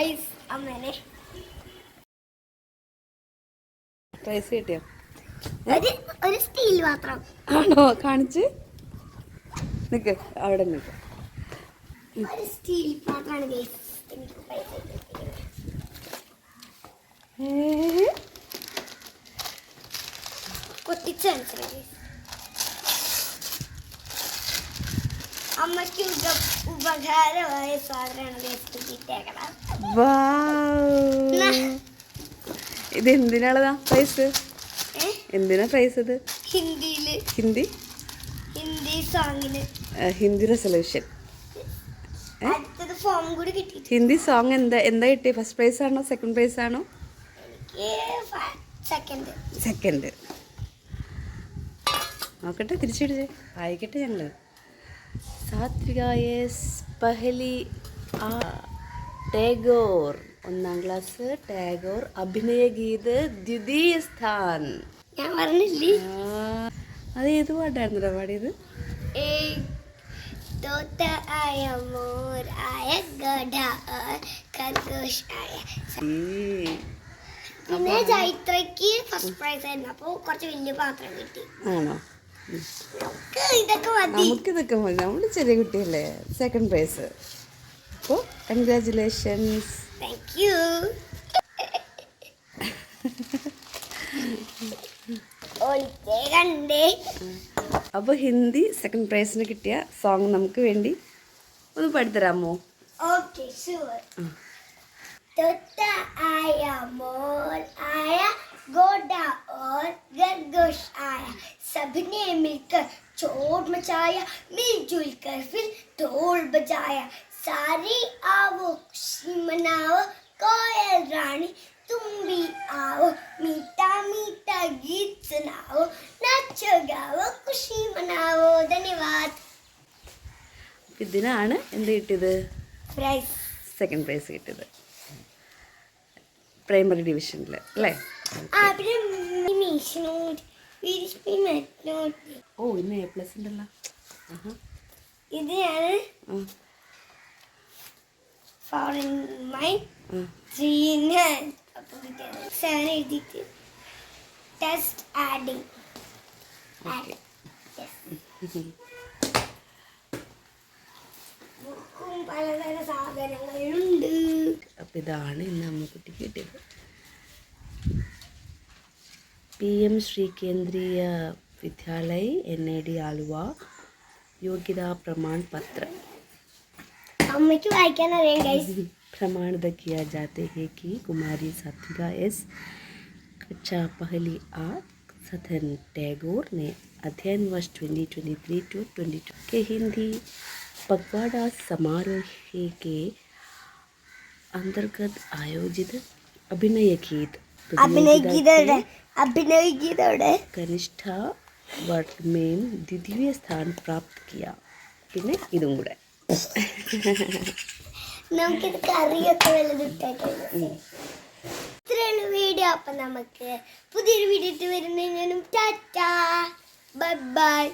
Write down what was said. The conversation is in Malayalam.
ഗൈസ് അമ്മേനെ പ്രൈസ് കിട്ടിയോ? ഒരു സ്റ്റീൽ പാത്രം ആണോ? കാണിച്ച് നിക്ക്, അവിടെ നിക്ക്. ഒരു സ്റ്റീൽ പാത്രമാണ് ഗൈസ്. എനിക്ക് പൈസ കൊത്തിച്ച് അമ്മയ്ക്ക് ഉപകാരമായ സാധനമാണ് കിട്ടിയേക്കണം. ഇത് എന്തിനാളതാ പ്രൈസ്? എന്തിനാ പ്രൈസ് ഇത്? ഹിന്ദി സോങ്ങിന് ഹിന്ദി റെസൊല്യൂഷൻ. ഫോം കൂടി കിട്ടി. ഹിന്ദി സോങ് എന്താ കിട്ടി? ഫസ്റ്റ് പ്രൈസ് ആണോ സെക്കൻഡ് പ്രൈസ് ആണോ? സെക്കൻഡ്. നോക്കട്ടെ, തിരിച്ചിടിച്ചേ, വായിക്കട്ടെ ഞങ്ങള്. സാത്വിക എസ് പഹലി ടാഗോർ, 1ാം ക്ലാസ്, ടാഗോർ അഭിനയ ഗീത് ദ്വിതീയ സ്ഥാൻ. ഞാൻ പറഞ്ഞില്ലേ? അത് ഏത് പാട്ടായിരുന്നു പാടിയത്? പിന്നെ ചൈത്രയ്ക്ക് ഫസ്റ്റ് പ്രൈസ് ആയിരുന്നു. അപ്പൊ കുറച്ച് വലിയ പാത്രം കിട്ടി. ആണോ? ഇതൊക്കെ മതി, നമുക്കിതൊക്കെ മതി, നമ്മള് ചെറിയ കുട്ടിയല്ലേ. Second prize. അപ്പോൾ കൺഗ്രാറ്റുലേഷൻസ്. Thank you. അപ്പോൾ ഹിന്ദി സെക്കൻഡ് പ്രൈസിന് കിട്ടിയ സോങ് നമുക്ക് വേണ്ടി ഒന്ന് പാടിത്തരാമോ? Okay, sure. तोता आया मोर आया गोडा और खरगोश आया, सबने मिलकर शोर मचाया, मिलजुल कर फिर ढोल बजाया, सारे आओ खुशी मनाओ, कोयल रानी तुम भी आओ, मीठा मीठा गीत सुनाओ, नाचो गाओ खुशी मनाओ. धन्यवाद. ഇതിനാണ് എന്ത് കിട്ടിയത്? പ്രൈസ്, സെക്കൻഡ് പ്രൈസ് കിട്ടിയത് പ്രൈമറി ഡിവിഷനിൽ അല്ലേ? ഓ, ഇന്ന് A+ ഉണ്ടല്ലോ. ഇത് ഞാൻ ഫോറിൻ മൈ 7 എഴുതിയിട്ട് ടെസ്റ്റ് ആഡിങ്. ബുക്കും പലതരം സാധനങ്ങളുണ്ട്. അപ്പം ഇതാണ് ഇന്ന് അമ്മക്കുട്ടിക്ക് കിട്ടിയത്. PM ശ്രീ കേന്ദ്രീയ विद्यालय NAD आलुवा योग्यता प्रमाण पत्र अम्मकी वाइकन അറിയാം ഗയ്സ്. प्रमाणित किया जाते हैं कि कुमारी सात्विका एस कक्षा पहली आ सदन टैगोर ने अध्ययन वर्ष 2023-22 के हिंदी पखवाड़ा समारोह के अंतर्गत आयोजित अभिनय गीत कनिष्ठ वर्ग में द्वितीय स्थान प्राप्त किया. പിന്നെ ഇതും കൂടെ നമുക്കിത് കറിയൊക്കെ വലുതിട്ടേക്കാം. ഇത്രയാണ് വീഡിയോ. അപ്പം നമുക്ക് പുതിയൊരു വീഡിയോ ഇട്ട് വരുന്നതിനും ടാറ്റാ, ബൈ ബൈ.